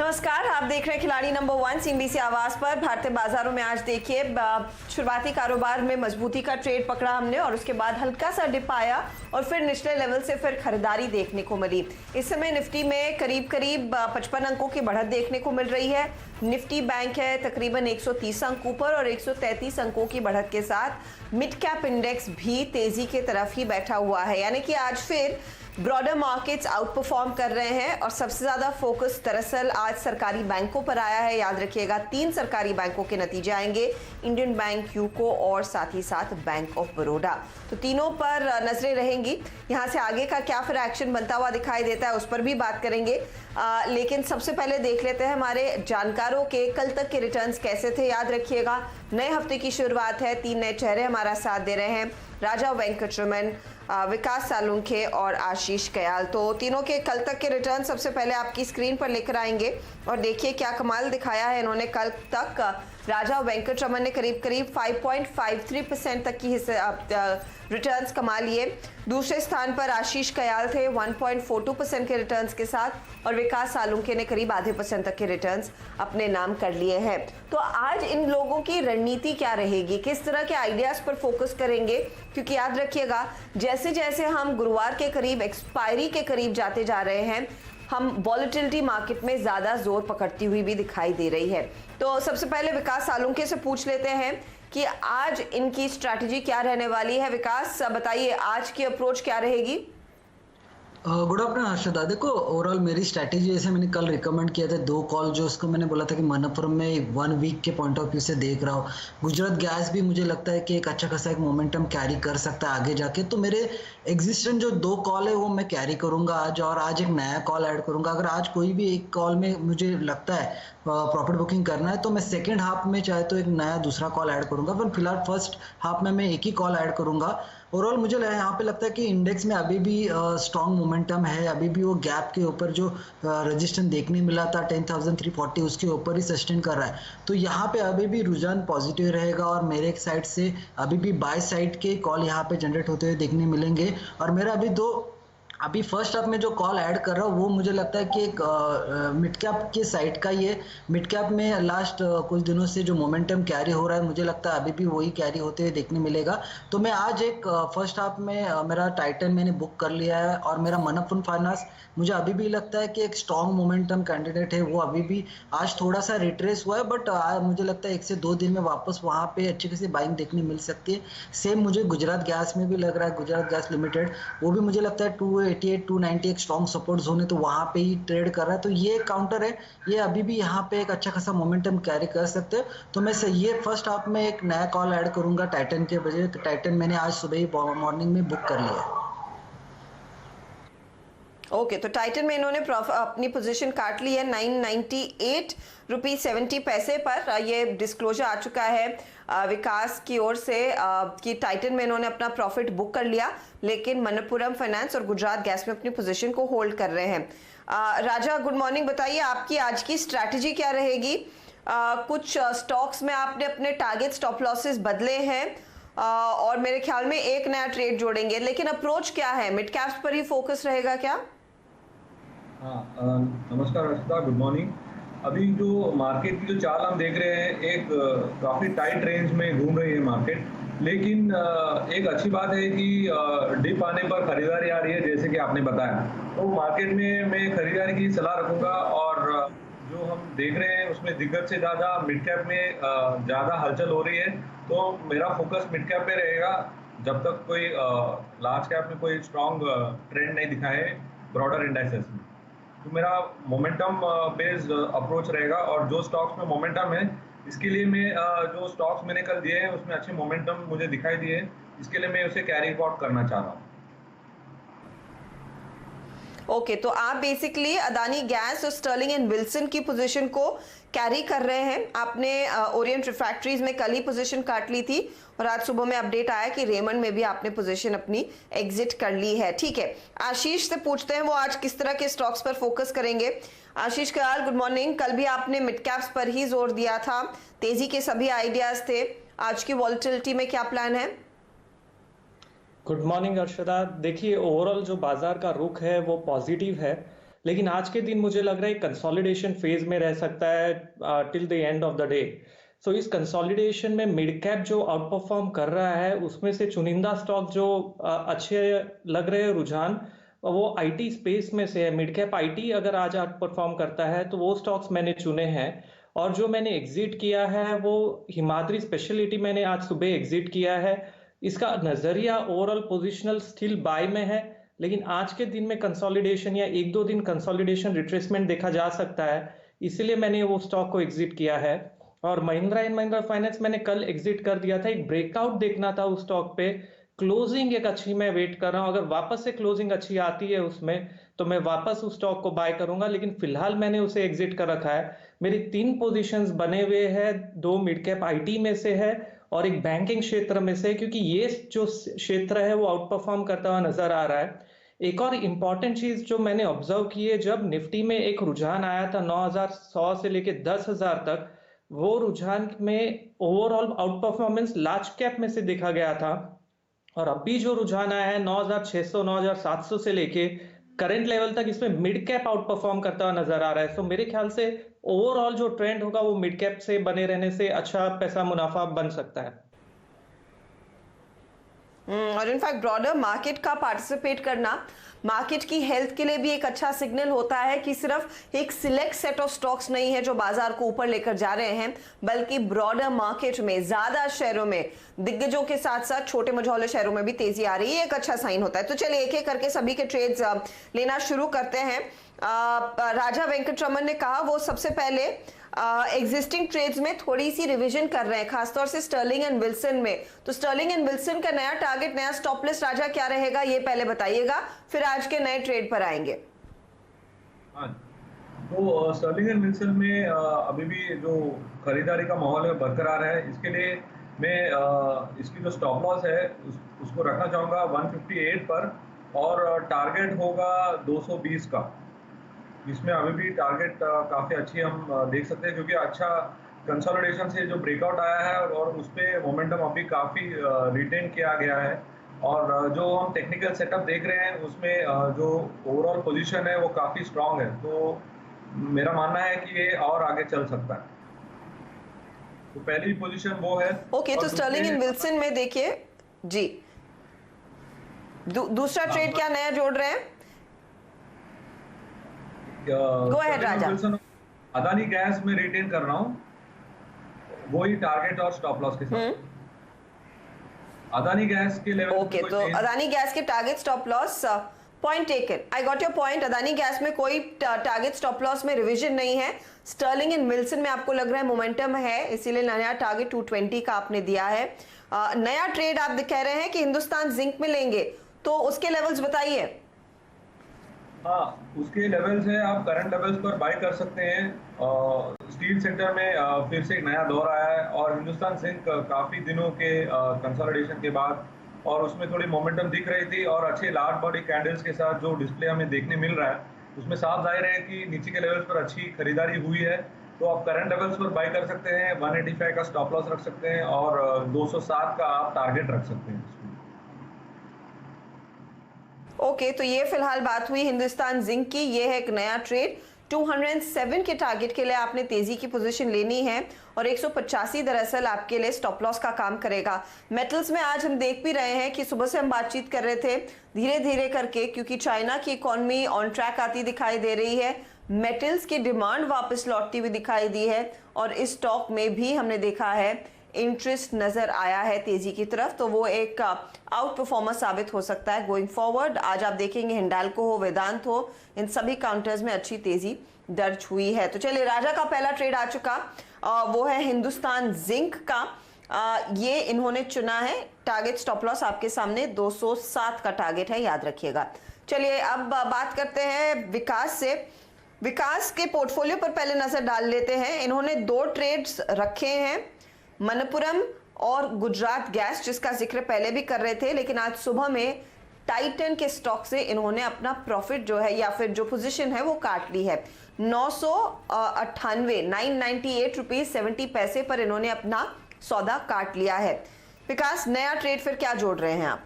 नमस्कार, आप देख रहे हैं खिलाड़ी नंबर 1 सीएनबीसी आवाज पर। भारतीय बाजारों में आज देखिए शुरुआती कारोबार में मजबूती का ट्रेड पकड़ा हमने और उसके बाद हल्का सा डिप आया और फिर निचले लेवल से फिर खरीदारी देखने को मिली। इस समय निफ्टी में करीब 55 अंकों की बढ़त देखने को मिल रही है। निफ्टी बैंक है तकरीबन 130 अंक ऊपर और 133 अंकों की बढ़त के साथ मिड कैप इंडेक्स भी तेजी के तरफ ही बैठा हुआ है, यानी कि आज फिर ब्रॉडर मार्केट्स आउट परफॉर्म कर रहे हैं और सबसे ज्यादा फोकस दरअसल आज सरकारी बैंकों पर आया है। याद रखिएगा 3 सरकारी बैंकों के नतीजे आएंगे, इंडियन बैंक, यूको और साथ ही साथ बैंक ऑफ बड़ौदा। तो तीनों पर नजरें रहेंगी। यहां से आगे का क्या फिर एक्शन बनता हुआ दिखाई देता है उस पर भी बात करेंगे। लेकिन सबसे पहले देख लेते हैं हमारे जानकारों के कल तक के रिटर्न्स कैसे थे। याद रखिएगा नए हफ्ते की शुरुआत है, 3 नए चेहरे हमारा साथ दे रहे हैं, राजा वेंकटरमन, विकास सालुंखे और आशीष कयाल। तो तीनों के कल तक के रिटर्न सबसे पहले आपकी स्क्रीन पर लेकर आएंगे और देखिए क्या कमाल दिखाया है इन्होंने कल तक। राजा वेंकटरमन ने करीब 5.53% तक की रिटर्न्स कमा लिए। दूसरे स्थान पर आशीष कयाल थे 1.42% के रिटर्न्स के साथ और विकास सालुंखे ने करीब आधे % तक के रिटर्न्स अपने नाम कर लिए हैं। तो आज इन लोगों की रणनीति क्या रहेगी, किस तरह के आइडियाज पर फोकस करेंगे, क्योंकि याद रखिएगा जैसे जैसे हम गुरुवार के करीब एक्सपायरी के करीब जाते जा रहे हैं हम वॉलेटिलिटी मार्केट में ज्यादा जोर पकड़ती हुई भी दिखाई दे रही है। तो सबसे पहले विकास सालुंखे से पूछ लेते हैं कि आज इनकी स्ट्रैटेजी क्या रहने वाली है। विकास बताइए आज की अप्रोच क्या रहेगी। Good afternoon Harshada. देखो ओवरऑल मेरी स्ट्रैटेजी जैसे मैंने कल रिकमेंड किया था 2 कॉल जो उसको मैंने बोला था कि मनप्पुरम में 1 वीक के पॉइंट ऑफ व्यू से देख रहा हूँ। गुजरात गैस भी मुझे लगता है कि एक अच्छा खासा एक मोमेंटम कैरी कर सकता है आगे जाके। तो मेरे एग्जिस्टेंट जो 2 कॉल है वो मैं कैरी करूंगा आज और आज एक नया कॉल ऐड करूंगा। अगर आज कोई भी एक कॉल में मुझे लगता है प्रॉफिट बुकिंग करना है तो मैं सेकेंड हाफ में चाहे तो एक नया दूसरा कॉल ऐड करूंगा, पर फिलहाल फर्स्ट हाफ में मैं एक ही कॉल ऐड करूंगा। ओवरऑल मुझे यहाँ पे लगता है कि इंडेक्स में अभी भी स्ट्रॉन्ग मोमेंटम है, अभी भी वो गैप के ऊपर जो रजिस्टेंस देखने मिला था 10,340 उसके ऊपर ही सस्टेन कर रहा है। तो यहाँ पे अभी भी रुझान पॉजिटिव रहेगा और मेरे साइड से अभी भी बाय साइड के कॉल यहाँ पे जनरेट होते हुए देखने मिलेंगे। और मेरा अभी फर्स्ट हाफ में जो कॉल ऐड कर रहा हूँ वो मुझे लगता है कि एक मिड कैप के साइड का ही है। मिड कैप में लास्ट कुछ दिनों से जो मोमेंटम कैरी हो रहा है मुझे लगता है अभी भी वही कैरी होते हुए देखने मिलेगा। तो मैं आज एक फर्स्ट हाफ में मेरा टाइटन मैंने बुक कर लिया है और मेरा मनप्पुरम फाइनेंस मुझे अभी भी लगता है कि एक स्ट्रॉन्ग मोमेंटम कैंडिडेट है। वो अभी भी आज थोड़ा सा रिट्रेस हुआ है बट मुझे लगता है 1 से 2 दिन में वापस वहाँ पे अच्छी खासी बाइंग देखने मिल सकती है। सेम मुझे गुजरात गैस में भी लग रहा है, गुजरात गैस लिमिटेड वो भी मुझे लगता है 288 290 एक स्ट्रॉन्ग सपोर्ट जोन है तो वहाँ पे ही ट्रेड कर रहा है। तो ये काउंटर है, ये अभी भी यहाँ पे एक अच्छा खासा मोमेंटम कैरी कर सकते हैं। तो मैं ये फर्स्ट हाफ में एक नया कॉल ऐड करूंगा टाइटन के बजाय। टाइटन मैंने आज सुबह ही मॉर्निंग में बुक कर लिया है। ओके, तो टाइटन में इन्होंने अपनी पोजीशन काट ली है 998 रुपीज 70 पैसे पर। ये डिस्क्लोजर आ चुका है विकास की ओर से कि टाइटन में इन्होंने अपना प्रॉफिट बुक कर लिया, लेकिन मनप्पुरम फाइनेंस और गुजरात गैस में अपनी पोजीशन को होल्ड कर रहे हैं। राजा गुड मॉर्निंग, बताइए आपकी आज की स्ट्रैटेजी क्या रहेगी। कुछ स्टॉक्स में आपने अपने टारगेट स्टॉप लॉसेस बदले हैं और मेरे ख्याल में एक नया ट्रेड जोड़ेंगे, लेकिन अप्रोच क्या है, मिड कैप्स पर ही फोकस रहेगा क्या? हाँ, नमस्कार अर्षिता, गुड मॉर्निंग। अभी जो मार्केट की जो चाल हम देख रहे हैं एक काफ़ी टाइट रेंज में घूम रही है मार्केट, लेकिन एक अच्छी बात है कि डिप आने पर खरीदारी आ रही है जैसे कि आपने बताया। तो मार्केट में मैं खरीदारी की सलाह रखूँगा और जो हम देख रहे हैं उसमें दिक्कत से ज़्यादा मिड कैप में ज़्यादा हलचल हो रही है। तो मेरा फोकस मिड कैप पे रहेगा जब तक कोई लार्ज कैप में कोई स्ट्रॉन्ग ट्रेंड नहीं दिखाए ब्रॉडर इंडाइसेस में। तो मेरा मोमेंटम बेस्ड अप्रोच रहेगा और जो स्टॉक्स में मोमेंटम है इसके लिए मैं जो स्टॉक्स मैंने कल दिए हैं उसमें अच्छे मोमेंटम मुझे दिखाई दिए, इसके लिए मैं उसे कैरी फॉरवर्ड करना चाह रहा हूँ। ओके, तो आप बेसिकली अदानी गैस और स्टर्लिंग एंड विल्सन की पोजीशन को कैरी कर रहे हैं। आपने ओरिएंट रिफैक्ट्रीज में कल ही पोजीशन काट ली थी और आज सुबह में अपडेट आया कि रेमंड में भी आपने पोजीशन अपनी एग्जिट कर ली है। ठीक है, आशीष से पूछते हैं वो आज किस तरह के स्टॉक्स पर फोकस करेंगे। आशीष कयाल गुड मॉर्निंग, कल भी आपने मिड कैप्स पर ही जोर दिया था, तेजी के सभी आइडियाज थे, आज की वॉलेटिलिटी में क्या प्लान है? Good morning Arshada. देखिए ओवरऑल जो बाजार का रुख है वो पॉजिटिव है। लेकिन आज के दिन मुझे लग रहा है कंसोलिडेशन फेज में रह सकता है till the end of the day. So इस कंसोलिडेशन में मिड कैप जो आउट परफॉर्म कर रहा है उसमें से चुनिंदा स्टॉक जो अच्छे लग रहे हैं रुझान वो आईटी स्पेस में से है। मिड कैप आईटी अगर आज आउट परफॉर्म करता है तो वो स्टॉक्स मैंने चुने हैं। और जो मैंने एग्जिट किया है वो हिमाद्री स्पेशलिटी मैंने आज सुबह एग्जिट किया है। इसका नजरिया ओवरऑल पोजिशनल स्टिल बाय में है, लेकिन आज के दिन में कंसोलिडेशन या एक दो दिन कंसोलिडेशन रिट्रेसमेंट देखा जा सकता है, इसीलिए मैंने वो स्टॉक को एग्जिट किया है। और महिंद्रा एंड महिंद्रा फाइनेंस मैंने कल एग्जिट कर दिया था। एक ब्रेकआउट देखना था उस स्टॉक पे, क्लोजिंग एक अच्छी मैं वेट कर रहा हूं। अगर वापस से क्लोजिंग अच्छी आती है उसमें तो मैं वापस उस स्टॉक को बाय करूंगा, लेकिन फिलहाल मैंने उसे एग्जिट कर रखा है। मेरी 3 पोजीशंस बने हुए हैं, 2 मिड कैप आईटी में से है और एक बैंकिंग क्षेत्र में से, क्योंकि ये जो क्षेत्र है वो आउट परफॉर्म करता हुआ नजर आ रहा है। एक और इम्पॉर्टेंट चीज जो मैंने ऑब्जर्व की है, जब निफ्टी में एक रुझान आया था 9100 से लेके 10,000 तक, वो रुझान में overall out performance large cap में से देखा गया था। और अभी जो रुझान आया है 9600 9700 से लेके करंट लेवल तक, इसमें मिड कैप आउट परफॉर्म करता हुआ नजर आ रहा है। सो मेरे ख्याल से ओवरऑल जो ट्रेंड होगा वो मिड कैप से बने रहने से अच्छा पैसा मुनाफा बन सकता है। और इनफैक्ट ब्रॉडर मार्केट का पार्टिसिपेट करना मार्केट की हेल्थ के लिए भी एक अच्छा सिग्नल होता है कि सिर्फ एक सिलेक्ट सेट ऑफ स्टॉक्स नहीं है जो बाजार को ऊपर लेकर जा रहे हैं, बल्कि ब्रॉडर मार्केट में ज्यादा शहरों में दिग्गजों के साथ साथ छोटे मझौले शहरों में भी तेजी आ रही है। एक अच्छा साइन होता है। तो चलिए एक एक करके सभी के ट्रेड्स लेना शुरू करते हैं। राजा वेंकटरमन ने कहा वो सबसे पहले एग्जिस्टिंग ट्रेड्स में थोड़ी सी रिवीजन कर रहे हैं, खासतौर से स्टर्लिंग एंड विल्सन में। तो स्टर्लिंग एंड विल्सन का नया टारगेट, नया स्टॉप लिस्ट राजा क्या रहेगा ये पहले बताइएगा, फिर आज के नए ट्रेड पर आएंगे। तो स्टर्लिंग एंड विल्सन में अभी भी जो खरीदारी का माहौल है बरकरार है। इसके लिए मैं इसकी जो स्टॉप लॉस है उसको रखना चाहूँगा 158 पर, और टारगेट होगा 220 का। इसमें अभी भी टारगेट काफ़ी अच्छी हम देख सकते हैं, क्योंकि अच्छा कंसोलिडेशन से जो ब्रेकआउट आया है और उस पर मोमेंटम अभी काफ़ी रिटेन किया गया है। और जो हम टेक्निकल सेटअप देख रहे हैं उसमें जो ओवरऑल पोजीशन है वो काफ़ी स्ट्रांग है। तो मेरा मानना है कि ये और आगे चल सकता है। तो पहली पोजीशन वो है। ओके, तो स्टर्लिंग एंड विल्सन में देखिए जी, दूसरा ट्रेड क्या नया जोड़ रहे हैं? Go ahead, राजा। अदानी गैस में रिटेन कर रहा हूँ, वही टारगेट और स्टॉप लॉस के साथ। अदानी गैस के लेवल ओके, तो अदानी गैस के target stop loss point taken, I got your point. Adani gas में कोई टारगेट स्टॉप लॉस में रिवीजन नहीं है। स्टर्लिंग एंड विल्सन में आपको लग रहा है मोमेंटम है, इसीलिए नया टारगेट 220 का आपने दिया है। नया ट्रेड आप कह रहे हैं कि हिंदुस्तान जिंक में लेंगे, तो उसके लेवल्स बताइए। हाँ, उसके लेवल्स है, आप करंट लेवल्स पर बाय कर सकते हैं। स्टील सेक्टर में फिर से एक नया दौर आया है, और हिंदुस्तान जिंक काफ़ी दिनों के कंसोलिडेशन के बाद और उसमें थोड़ी मोमेंटम दिख रही थी, और अच्छे लार्ज बॉडी कैंडल्स के साथ जो डिस्प्ले हमें देखने मिल रहा है उसमें साफ जाहिर है कि नीचे के लेवल्स पर अच्छी खरीदारी हुई है। तो आप करंट लेवल्स पर बाय कर सकते हैं, 185 का स्टॉप लॉस रख सकते हैं और 207 का आप टारगेट रख सकते हैं। ओके, तो ये फिलहाल बात हुई हिंदुस्तान जिंक की। ये है एक नया ट्रेड, 207 के टारगेट के लिए आपने तेजी की पोजीशन लेनी है और 185 दरअसल आपके लिए स्टॉप लॉस का काम करेगा। मेटल्स में आज हम देख भी रहे हैं कि सुबह से हम बातचीत कर रहे थे धीरे धीरे करके, क्योंकि चाइना की इकोनॉमी ऑन ट्रैक आती दिखाई दे रही है, मेटल्स की डिमांड वापस लौटती हुई दिखाई दी है, और इस स्टॉक में भी हमने देखा है इंटरेस्ट नजर आया है तेजी की तरफ। तो वो एक आउट परफॉर्मर साबित हो सकता है गोइंग फॉरवर्ड। आज आप देखेंगे हिंडाल्को हो, वेदांत हो, इन सभी काउंटर्स में अच्छी तेजी दर्ज हुई है। तो चलिए, राजा का पहला ट्रेड आ चुका, वो है हिंदुस्तान जिंक का। ये इन्होंने चुना है, टारगेट स्टॉप लॉस आपके सामने 207 का टारगेट है, याद रखिएगा। चलिए अब बात करते हैं विकास से। विकास के पोर्टफोलियो पर पहले नजर डाल लेते हैं। इन्होंने 2 ट्रेड्स रखे हैं, मनपुरम और गुजरात गैस, जिसका जिक्र पहले भी कर रहे थे, लेकिन आज सुबह में टाइटन के स्टॉक से इन्होंने अपना प्रॉफिट जो है या फिर जो पोजीशन है वो काट ली है। 998 रुपीज 70 पैसे पर इन्होंने अपना सौदा काट लिया है। विकास, नया ट्रेड फिर क्या जोड़ रहे हैं आप?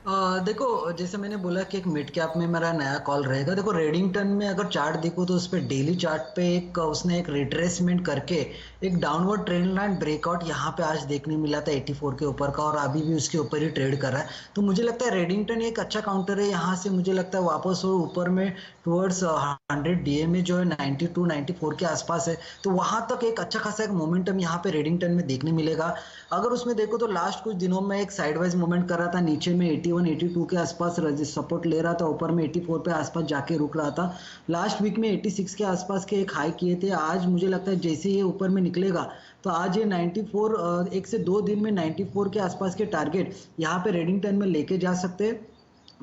देखो जैसे मैंने बोला कि एक मिड कैप में मेरा नया कॉल रहेगा। देखो रेडिंगटन में अगर चार्ट देखो तो उस पर डेली चार्ट पे एक उसने एक रिट्रेसमेंट करके एक डाउनवर्ड ट्रेंड लाइन ब्रेकआउट यहाँ पे आज देखने मिला था 84 के ऊपर का, और अभी भी उसके ऊपर ही ट्रेड कर रहा है। तो मुझे लगता है रेडिंगटन एक अच्छा काउंटर है। यहाँ से मुझे लगता है वापस वो ऊपर में टुवर्ड्स 100 डीए में जो है 92 94 के आसपास है, तो वहाँ तक एक अच्छा खासा एक मोमेंटम यहाँ पे रेडिंगटन में देखने मिलेगा। अगर उसमें देखो तो लास्ट कुछ दिनों में एक साइडवाइज मूवमेंट कर रहा था, नीचे में 81 82 के आसपास सपोर्ट ले रहा था, ऊपर में 84 पे आसपास जाके रुक रहा था। लास्ट वीक में 86 के आसपास के एक हाई किए थे। आज मुझे लगता है जैसे ये ऊपर में निकलेगा तो आज ये 94 एक से दो दिन में 94 के आसपास के टारगेट यहाँ पे रेडिंगटन में लेके जा सकते हैं।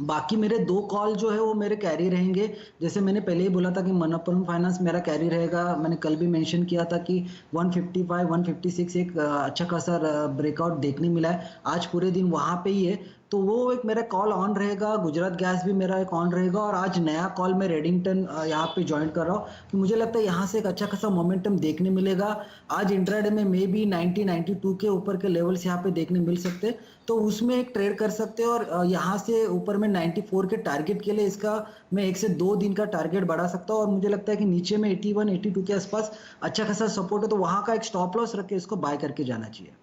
बाकी मेरे दो कॉल जो है वो मेरे कैरी रहेंगे। जैसे मैंने पहले ही बोला था कि मनप्पुरम फाइनेंस मेरा कैरी रहेगा। मैंने कल भी मेंशन किया था कि 155 156 एक अच्छा खासा ब्रेकआउट देखने मिला है, आज पूरे दिन वहाँ पे ही है, तो वो एक मेरा कॉल ऑन रहेगा। गुजरात गैस भी मेरा एक ऑन रहेगा, और आज नया कॉल मैं रेडिंगटन यहाँ पे ज्वाइन कर रहा हूँ कि मुझे लगता है यहाँ से एक अच्छा खासा मोमेंटम देखने मिलेगा। आज इंट्राडे में मे बी 90 92 के ऊपर के लेवल्स यहाँ पे देखने मिल सकते हैं, तो उसमें एक ट्रेड कर सकते हैं। और यहाँ से ऊपर में 94 के टारगेट के लिए इसका मैं 1 से 2 दिन का टारगेट बढ़ा सकता हूँ, और मुझे लगता है कि नीचे में 81 82 के आसपास अच्छा खासा सपोर्ट है, तो वहाँ का एक स्टॉप लॉस रख के इसको बाय करके जाना चाहिए।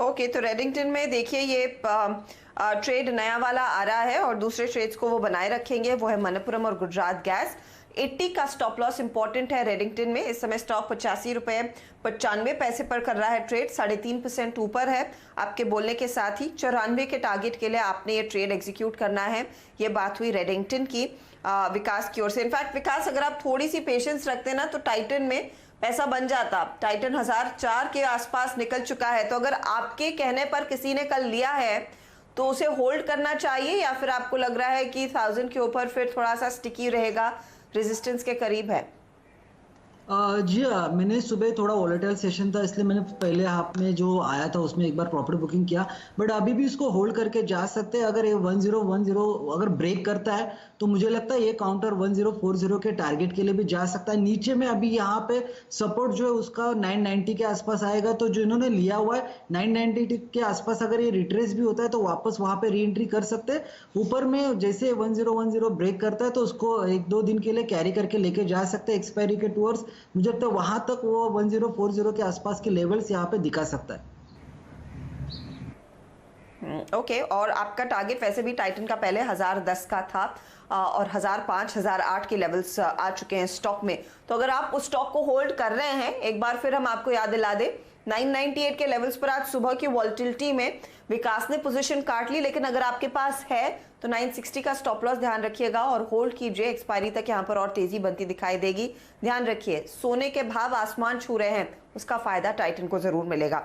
ओके, तो रेडिंगटन में देखिए ये ट्रेड नया वाला आ रहा है, और दूसरे ट्रेड्स को वो बनाए रखेंगे, वो है मनप्पुरम और गुजरात गैस। 80 का स्टॉप लॉस इंपॉर्टेंट है रेडिंगटन में। इस समय स्टॉक 85 रुपए 95 पैसे पर कर रहा है ट्रेड, 3.5% ऊपर है। आपके बोलने के साथ ही 94 के टारगेट के लिए आपने ये ट्रेड एग्जीक्यूट करना है। ये बात हुई रेडिंगटन की विकास की ओर से। इनफैक्ट विकास, अगर आप थोड़ी सी पेशेंस रखते ना तो टाइटन में पैसा बन जाता। टाइटन 1004 के आसपास निकल चुका है, तो अगर आपके कहने पर किसी ने कल लिया है तो उसे होल्ड करना चाहिए, या फिर आपको लग रहा है कि 1000 के ऊपर फिर थोड़ा सा स्टिकी रहेगा, रेजिस्टेंस के करीब है? जी हाँ, मैंने सुबह थोड़ा वोलेटाइल सेशन था, इसलिए मैंने पहले हाफ में जो आया था उसमें एक बार प्रॉफिट बुकिंग किया, बट अभी भी इसको होल्ड करके जा सकते हैं। अगर ये 1010 अगर ब्रेक करता है तो मुझे लगता है ये काउंटर 1040 के टारगेट के लिए भी जा सकता है। नीचे में अभी यहाँ पे सपोर्ट जो है उसका 990 के आसपास आएगा, तो जो इन्होंने लिया हुआ है 990 के आसपास अगर ये रिट्रेस भी होता है तो वापस वहाँ पे री एंट्री कर सकते हैं। ऊपर में जैसे 1010 ब्रेक करता है तो उसको 1-2 दिन के लिए कैरी करके लेके जा सकते हैं एक्सपायरी के टूवर्ड्स। मुझे लगता है वहां तक वो 1040 के आसपास के लेवल्स यहाँ पे दिखा सकता है। ओके, और आपका टारगेट वैसे भी टाइटन का पहले 1010 का था, और 1005 1008 के लेवल्स आ चुके हैं स्टॉक में। तो अगर आप उस स्टॉक को होल्ड कर रहे हैं, एक बार फिर हम आपको याद दिला दें 998 के लेवल्स पर आज सुबह की वॉलेटिलिटी में विकास ने पोजीशन काट ली, लेकिन अगर आपके पास है तो 960 का स्टॉप लॉस ध्यान रखिएगा और होल्ड कीजिए। एक्सपायरी तक यहाँ पर और तेजी बनती दिखाई देगी। ध्यान रखिए, सोने के भाव आसमान छू रहे हैं, उसका फायदा टाइटन को जरूर मिलेगा।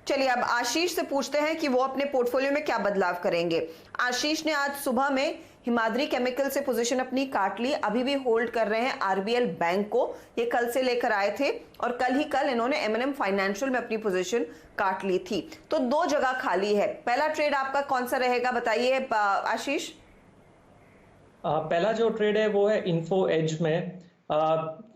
चलिए अब आशीष से पूछते हैं कि वो अपने पोर्टफोलियो में क्या बदलाव करेंगे। आशीष ने आज सुबह में हिमाद्री केमिकल से पोजीशन अपनी काट ली, अभी भी होल्ड कर रहे हैं आरबीएल बैंक को। ये कल से लेकर आए थे और कल इन्होंने एमएनएम फाइनेंशियल में अपनी पोजीशन काट ली थी। तो 2 जगह खाली है। पहला ट्रेड आपका कौन सा रहेगा, बताइए आशीष। पहला जो ट्रेड है वो है इन्फो एज में।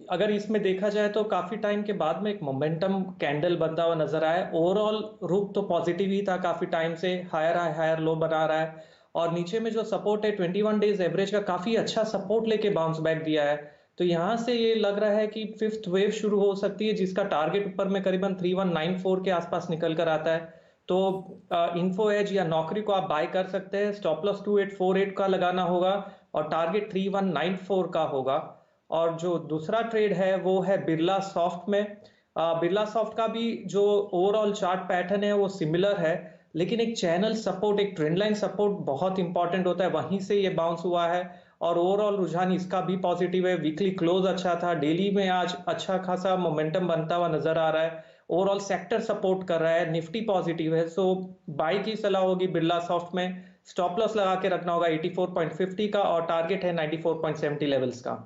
अगर इसमें देखा जाए तो काफी टाइम के बाद में एक मोमेंटम कैंडल बनता हुआ नजर आया। ओवरऑल रुख तो पॉजिटिव ही था, काफी टाइम से हायर हाई हायर लो बना रहा है, और नीचे में जो सपोर्ट है 21 डेज एवरेज का काफी अच्छा सपोर्ट लेके बाउंस बैक दिया है। तो यहाँ से ये लग रहा है कि 5th वेव शुरू हो सकती है, जिसका टारगेट ऊपर में करीबन 3194 के आसपास निकल कर आता है। तो इन्फो एज या नौकरी को आप बाय कर सकते हैं। स्टॉप लॉस 2848 का लगाना होगा और टारगेट 3194 का होगा। और जो दूसरा ट्रेड है वो है बिरला सॉफ्ट में। बिरला सॉफ्ट का भी जो ओवरऑल चार्ट पैटर्न है वो सिमिलर है, लेकिन एक चैनल सपोर्ट, एक ट्रेंड लाइन सपोर्ट बहुत इंपॉर्टेंट होता है, वहीं से ये बाउंस हुआ है। और ओवरऑल रुझान इसका भी पॉजिटिव है। वीकली क्लोज अच्छा था, डेली में आज अच्छा खासा मोमेंटम बनता हुआ नजर आ रहा है। ओवरऑल सेक्टर सपोर्ट कर रहा है, निफ्टी पॉजिटिव है। सो बाई की सलाह होगी बिरला सॉफ्ट में। स्टॉप लॉस लगा के रखना होगा 84.50 का और टारगेट है 94.70 लेवल्स का।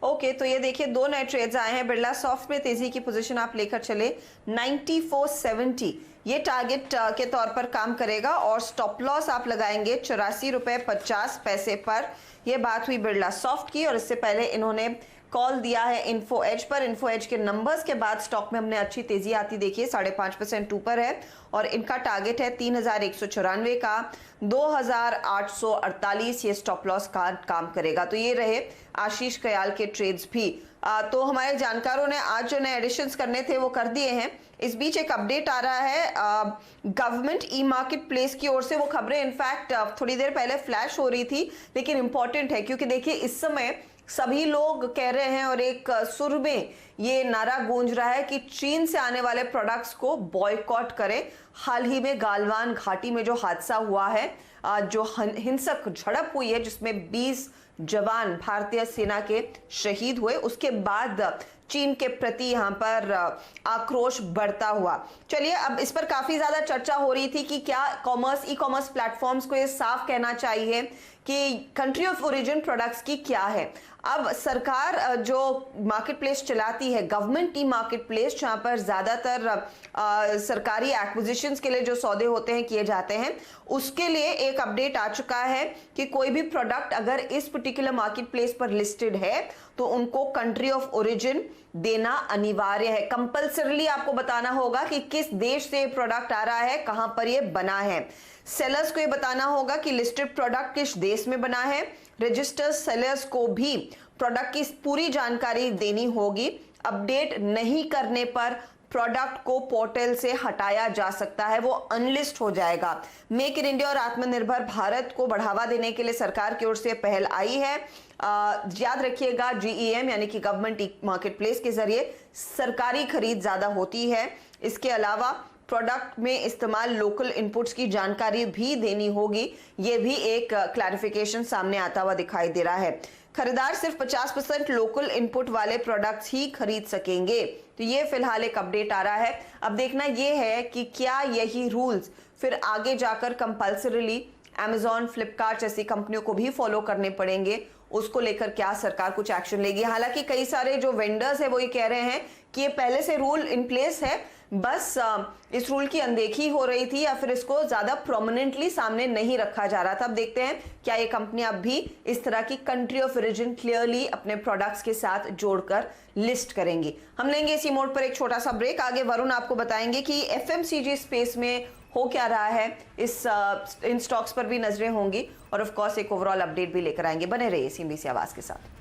ओके, तो ये देखिए 2 नए ट्रेड्स आए हैं। बिरला सॉफ्ट में तेजी की पोजीशन आप लेकर चले 9470, ये टारगेट के तौर पर काम करेगा, और स्टॉप लॉस आप लगाएंगे 84 रुपए 50 पैसे पर। यह बात हुई बिरला सॉफ्ट की, और इससे पहले इन्होंने कॉल दिया है इन्फो एज पर। इन्फो एज के नंबर्स के बाद स्टॉक में हमने अच्छी तेजी आती देखी है, 5.5% ऊपर है और इनका टारगेट है 3194 का। 2848 ये स्टॉप लॉस का काम करेगा। तो ये रहे आशीष कयाल के ट्रेड्स भी। तो हमारे जानकारों ने आज जो नए एडिशंस करने थे वो कर दिए हैं। इस बीच एक अपडेट आ रहा है गवर्नमेंट ई मार्केट प्लेस की ओर से। वो खबरें इनफैक्ट थोड़ी देर पहले फ्लैश हो रही थी, लेकिन इंपॉर्टेंट है क्योंकि देखिए इस समय सभी लोग कह रहे हैं और एक सुर में ये नारा गूंज रहा है कि चीन से आने वाले प्रोडक्ट्स को बॉयकॉट करें। हाल ही में गालवान घाटी में जो हादसा हुआ है, जो हिंसक झड़प हुई है जिसमें 20 जवान भारतीय सेना के शहीद हुए, उसके बाद चीन के प्रति यहां पर आक्रोश बढ़ता हुआ। चलिए अब इस पर काफी ज्यादा चर्चा हो रही थी कि क्या ई कॉमर्स प्लेटफॉर्म्स को ये साफ कहना चाहिए कि कंट्री ऑफ ओरिजिन प्रोडक्ट्स की क्या है। अब सरकार जो मार्केट प्लेस चलाती है, गवर्नमेंट ई मार्केट प्लेस, जहां पर ज्यादातर सरकारी एक्विजिशंस के लिए जो सौदे होते हैं किए जाते हैं, उसके लिए एक अपडेट आ चुका है कि कोई भी प्रोडक्ट अगर इस पर्टिकुलर मार्केट प्लेस पर लिस्टेड है तो उनको कंट्री ऑफ ओरिजिन देना अनिवार्य है। कंपल्सरीली आपको बताना होगा कि किस देश से प्रोडक्ट आ रहा है, कहां पर ये बना है। सेलर्स को ये बताना होगा कि लिस्टेड प्रोडक्ट किस देश में बना है। रजिस्टर्ड सेलर्स को भी प्रोडक्ट की पूरी जानकारी देनी होगी। अपडेट नहीं करने पर प्रोडक्ट को पोर्टल से हटाया जा सकता है, वो अनलिस्ट हो जाएगा। मेक इन इंडिया और आत्मनिर्भर भारत को बढ़ावा देने के लिए सरकार की ओर से पहल आई है। याद रखिएगा GEM यानी कि गवर्नमेंट ई मार्केट प्लेस के जरिए सरकारी खरीद ज्यादा होती है। इसके अलावा प्रोडक्ट में इस्तेमाल लोकल इनपुट्स की जानकारी भी देनी होगी। ये भी एक क्लैरिफिकेशन सामने आता हुआ दिखाई दे रहा है। खरीदार सिर्फ 50% लोकल इनपुट वाले प्रोडक्ट्स ही खरीद सकेंगे। तो ये फिलहाल एक अपडेट आ रहा है। अब देखना ये है कि क्या यही रूल्स फिर आगे जाकर कंपल्सरीली Amazon, फ्लिपकार्ट जैसी कंपनियों को भी फॉलो करने पड़ेंगे। उसको लेकर क्या सरकार कुछ एक्शन लेगी। हालांकि कई सारे जो वेंडर्स है वो ये कह रहे हैं कि ये पहले से रूल इन प्लेस है, बस इस रूल की अनदेखी हो रही थी या फिर इसको ज्यादा प्रोमिनेंटली सामने नहीं रखा जा रहा था। अब देखते हैं क्या ये कंपनियां भी इस तरह की कंट्री ऑफ ओरिजिन क्लियरली अपने प्रोडक्ट्स के साथ जोड़कर लिस्ट करेंगी। हम लेंगे इसी मोड पर एक छोटा सा ब्रेक। आगे वरुण आपको बताएंगे कि FMCG स्पेस में हो क्या रहा है, इन स्टॉक्स पर भी नजरें होंगी और ऑफ कोर्स एक ओवरऑल अपडेट भी लेकर आएंगे। बने रहिए CNBC आवाज के साथ।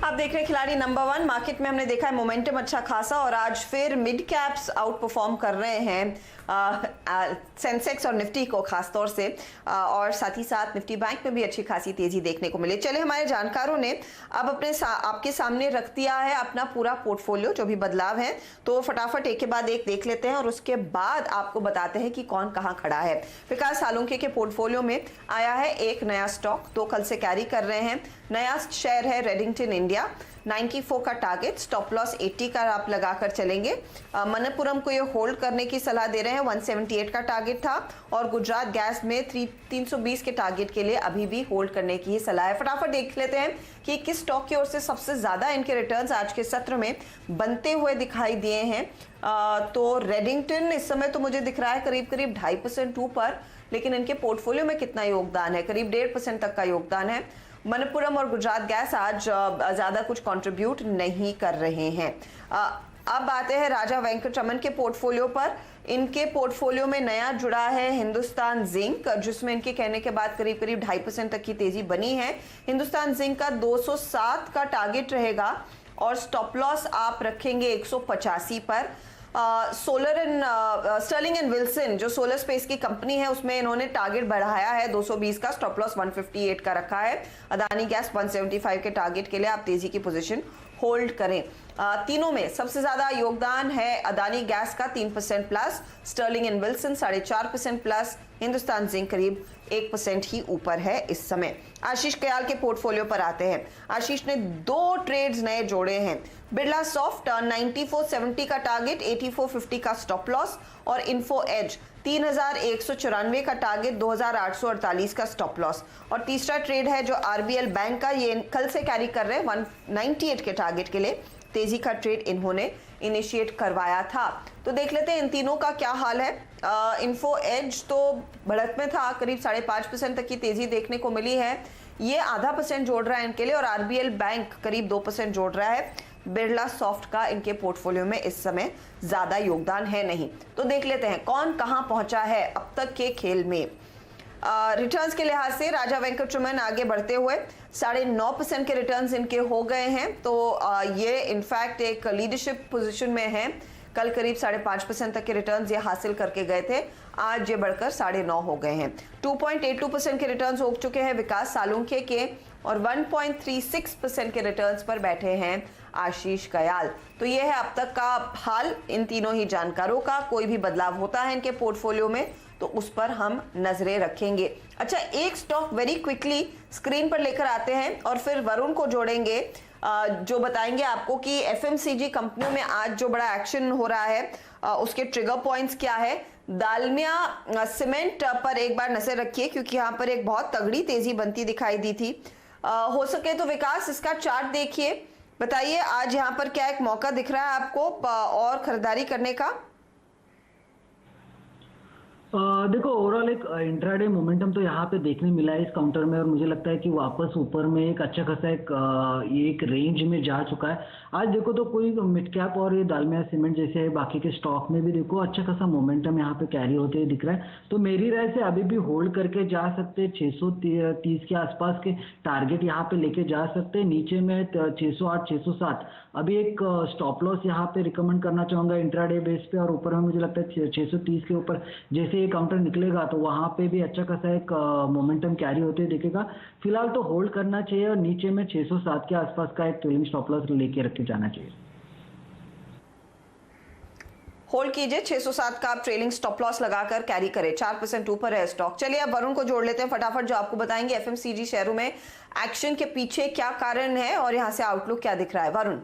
आप देख रहे हैं खिलाड़ी नंबर 1। मार्केट में हमने देखा है मोमेंटम अच्छा खासा और आज फिर मिड कैप्स आउट परफॉर्म कर रहे हैं सेंसेक्स और निफ्टी को खासतौर से, और साथ ही साथ निफ्टी बैंक में भी अच्छी खासी तेजी देखने को मिली। चले हमारे जानकारों ने अब आपके सामने रख दिया है अपना पूरा पोर्टफोलियो, जो भी बदलाव है, तो फटाफट एक के बाद एक देख लेते हैं और उसके बाद आपको बताते हैं कि कौन कहां खड़ा है। विकास सालुंके के पोर्टफोलियो में आया है एक नया स्टॉक, 2 कल से कैरी कर रहे हैं। नया शेयर है रेडिंगटन इंडिया, 94 का टारगेट, स्टॉप लॉस 80 का आप लगाकर चलेंगे। मनप्पुरम को ये होल्ड करने की सलाह दे रहे हैं, 178 का टारगेट था, और गुजरात गैस में 320 के टारगेट के लिए अभी भी होल्ड करने की ही सलाह है। फटाफट देख लेते हैं कि किस स्टॉक की ओर से सबसे ज्यादा इनके रिटर्न्स आज के सत्र में बनते हुए दिखाई दिए हैं। तो रेडिंगटन इस समय तो मुझे दिख रहा है करीब 2.5% ऊपर, लेकिन इनके पोर्टफोलियो में कितना योगदान है, करीब 1.5% तक का योगदान है। मनप्पुरम और गुजरात गैस आज ज्यादा कुछ कंट्रीब्यूट नहीं कर रहे हैं। अब आते हैं राजा वेंकटरमन के पोर्टफोलियो पर। इनके पोर्टफोलियो में नया जुड़ा है हिंदुस्तान जिंक, जिसमें इनके कहने के बाद करीब 2.5% तक की तेजी बनी है। हिंदुस्तान जिंक का 207 का टारगेट रहेगा और स्टॉप लॉस आप रखेंगे 185 पर। Solar and Sterling and Wilson जो सोलर स्पेस की कंपनी है, उसमें इन्होंने टारगेट बढ़ाया है 220 का, स्टॉप लॉस 158 का रखा है। अदानी गैस 175 के टारगेट के लिए आप तेजी की पोजीशन होल्ड करें। तीनों में सबसे ज्यादा योगदान है अदानी गैस का 3% plus, Sterling and Wilson 4.5% plus, Hindustan Zinc करीब 1% ही ऊपर है इस समय। आशीष कयाल के पोर्टफोलियो पर आते हैं। आशीष ने 2 ट्रेड्स नए जोड़े हैं। बिरला सॉफ्ट 9470 का टारगेट, 8450 का स्टॉप लॉस, और इन्फो एज 3194 का टारगेट, 2848 का स्टॉप लॉस। और तीसरा ट्रेड है जो RBL बैंक का, ये कल से कैरी कर रहे हैं 198 के टारगेट के लिए। तेजी का ट्रेड इन्होंने इनिशिएट करवाया था। तो देख लेते हैं इन तीनों का क्या हाल है। इन्फो एज तो बढ़त में था, करीब 5.5% तक की तेजी देखने को मिली है, ये 0.5% जोड़ रहा है इनके लिए, और आरबीएल बैंक करीब 2% जोड़ रहा है। बिरला सॉफ्ट का इनके पोर्टफोलियो में इस समय ज्यादा योगदान है नहीं। तो देख लेते हैं कौन कहां पहुंचा है अब तक के खेल में। रिटर्न्स के लिहाज से राजा वेंकटरमन आगे बढ़ते हुए 9.5% के रिटर्न्स इनके हो गए हैं। तो ये इनफैक्ट एक लीडरशिप पोजीशन में है। कल करीब 5.5% तक के रिटर्न्स ये हासिल करके गए थे, आज ये बढ़कर 9.5 हो गए हैं। 2.82% के रिटर्न्स हो चुके हैं विकास सालुंखे के, और 1.36% के रिटर्न्स पर बैठे हैं आशीष कयाल। तो ये है अब तक का हाल इन तीनों ही जानकारों का। कोई भी बदलाव होता है इनके पोर्टफोलियो में तो उस पर हम नजरें रखेंगे। अच्छा, एक स्टॉक वेरी क्विकली स्क्रीन पर लेकर आते हैं और फिर वरुण को जोड़ेंगे, जो बताएंगे आपको कि एफएमसीजी कंपनियों में आज जो बड़ा एक्शन हो रहा है उसके ट्रिगर पॉइंट्स क्या है। दालमिया सीमेंट पर एक बार नजर रखिए, क्योंकि यहाँ पर एक बहुत तगड़ी तेजी बनती दिखाई दी थी। हो सके तो विकास इसका चार्ट देखिए, बताइए आज यहाँ पर क्या एक मौका दिख रहा है आपको और खरीदारी करने का। देखो ओवरऑल एक इंट्राडे मोमेंटम तो यहाँ पे देखने मिला है इस काउंटर में, और मुझे लगता है कि वापस ऊपर में एक अच्छा खासा एक रेंज में जा चुका है। आज देखो तो कोई मिड कैप और ये दालमिया सीमेंट जैसे है बाकी के स्टॉक में भी देखो अच्छा खासा मोमेंटम यहाँ पे कैरी होते हुए दिख रहा है। तो मेरी राय से अभी भी होल्ड करके जा सकते, 630 के आसपास के टारगेट यहाँ पे लेके जा सकते। नीचे में 608 607 अभी एक स्टॉप लॉस यहाँ पे रिकमेंड करना चाहूंगा इंट्राडे बेस पे, और ऊपर में मुझे लगता है 630 के ऊपर जैसे ये काउंटर निकलेगा तो वहां पे भी अच्छा खासा एक मोमेंटम कैरी होते दिखेगा। फिलहाल तो होल्ड करना चाहिए, और नीचे में 607 के आसपास का एक ट्रेलिंग स्टॉप लॉस लेके रखे जाना चाहिए। होल्ड कीजिए, 607 का आप ट्रेलिंग स्टॉप लॉस लगाकर कैरी करें। 4% ऊपर है स्टॉक। चलिए अब वरुण को जोड़ लेते हैं फटाफट, जो आपको बताएंगे एफएमसीजी शेयरों में एक्शन के पीछे क्या कारण है और यहां से आउटलुक क्या दिख रहा है। वरुण,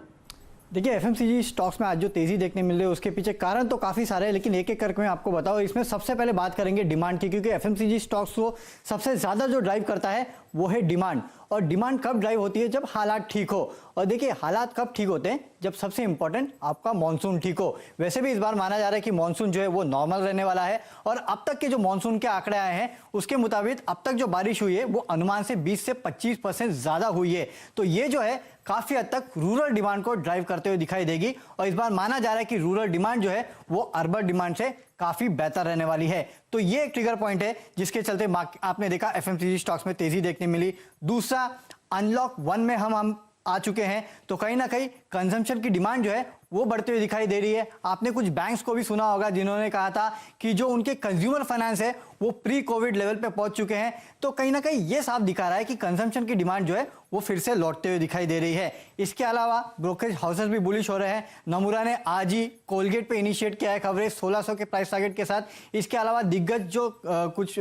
देखिए एफएमसीजी स्टॉक्स में आज जो तेजी देखने मिल रही है उसके पीछे कारण तो काफ़ी सारे हैं, लेकिन एक एक करके मैं आपको बताऊं। इसमें सबसे पहले बात करेंगे डिमांड की, क्योंकि एफएमसीजी स्टॉक्स को सबसे ज़्यादा जो ड्राइव करता है वो है डिमांड। और डिमांड कब ड्राइव होती है? जब हालात ठीक हो। और देखिए हालात कब ठीक होते हैं? जब सबसे इंपॉर्टेंट आपका मॉनसून ठीक हो। वैसे भी इस बार माना जा रहा है कि मॉनसून जो है वो नॉर्मल रहने वाला है, और अब तक के जो मॉनसून के आंकड़े आए हैं उसके मुताबिक अब तक जो बारिश हुई है वो अनुमान से 20 से 25% ज्यादा हुई है। तो ये जो है काफी हद तक रूरल डिमांड को ड्राइव करते हुए दिखाई देगी, और इस बार माना जा रहा है कि रूरल डिमांड जो है वो अर्बन डिमांड से काफी बेहतर रहने वाली है। तो ये एक ट्रिगर पॉइंट है जिसके चलते आपने देखा एफएमसीजी स्टॉक्स में तेजी देखने मिली। दूसरा, अनलॉक 1 में हम आ चुके हैं, तो कहीं ना कहीं कंजम्पशन की डिमांड जो है वो बढ़ते हुए दिखाई दे रही है। आपने कुछ बैंक्स को भी सुना होगा जिन्होंने कहा था कि जो उनके कंज्यूमर फाइनेंस है वो प्री कोविड लेवल पे पहुंच चुके हैं। तो कहीं ना कहीं ये साफ दिखा रहा है कि कंजम्पशन की डिमांड जो है वो फिर से लौटते हुए दिखाई दे रही है। इसके अलावा ब्रोकरेज हाउसेस भी बुलिश हो रहे हैं। नमूरा ने आज ही कोलगेट पे इनिशिएट किया है कवरेज 1600 के प्राइस टारगेट के साथ। इसके अलावा दिग्गज जो कुछ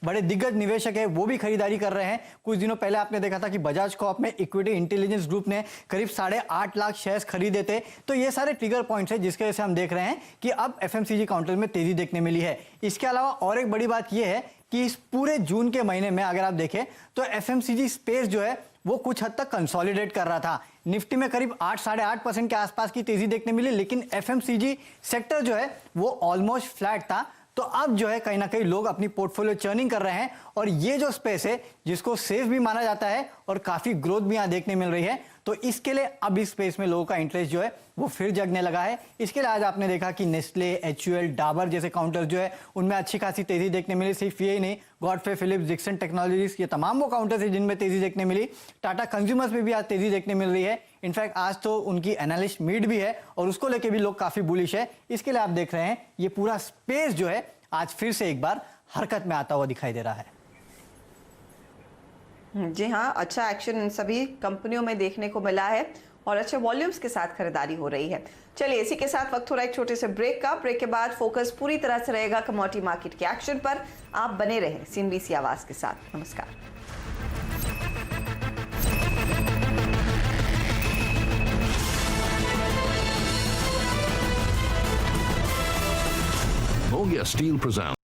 बड़े दिग्गज निवेशक है वो भी खरीदारी कर रहे हैं। कुछ दिनों पहले आपने देखा था कि बजाज कॉर्प में इक्विटी इंटेलिजेंस ग्रुप ने करीब 8.5 लाख शेयर्स खरीदे थे। तो ये सारे ट्रिगर पॉइंट्स है जिसके वजह से हम देख रहे हैं कि अब एफएमसीजी काउंटर में तेजी देखने मिली है। इसके अलावा और एक बड़ी बात यह है कि इस पूरे जून के महीने में अगर आप देखें तो एफएमसीजी स्पेस जो है वो कुछ हद तक कंसोलिडेट कर रहा था। निफ्टी में करीब 8-8.5% के आसपास की तेजी देखने मिली, लेकिन एफएमसीजी सेक्टर जो है वो ऑलमोस्ट फ्लैट था। तो अब जो है कहीं ना कहीं लोग अपनी पोर्टफोलियो चर्निंग कर रहे हैं, और ये जो स्पेस है जिसको सेफ भी माना जाता है और काफी ग्रोथ भी यहाँ देखने मिल रही है, तो इसके लिए अब इस स्पेस में लोगों का इंटरेस्ट जो है वो फिर जगने लगा है। इसके लिए आज आपने देखा कि नेस्ले, एचयूएल, डाबर जैसे काउंटर जो है उनमें अच्छी खासी तेजी देखने मिली। सिर्फ ये ही नहीं, गॉडफ्रे फिलिप्स, डिक्सन टेक्नोलॉजीज, ये तमाम वो काउंटर्स है जिनमें तेजी देखने मिली। टाटा कंज्यूमर्स में भी आज तेजी देखने मिल रही है। इनफैक्ट आज तो उनकी एनालिस्ट मीट भी है और उसको लेके भी लोग काफी बुलिश है। इसके लिए आप देख रहे हैं ये पूरा स्पेस जो है आज फिर से एक बार हरकत में आता हुआ दिखाई दे रहा है। जी हाँ, अच्छा एक्शन इन सभी कंपनियों में देखने को मिला है और अच्छे वॉल्यूम्स के साथ खरीदारी हो रही है। चलिए इसी के साथ वक्त हो रहा है एक छोटे से ब्रेक का। ब्रेक के बाद फोकस पूरी तरह से रहेगा कमोडिटी मार्केट के एक्शन पर। आप बने रहें सीएनबीसी आवाज के साथ। नमस्कार। Volga Steel presents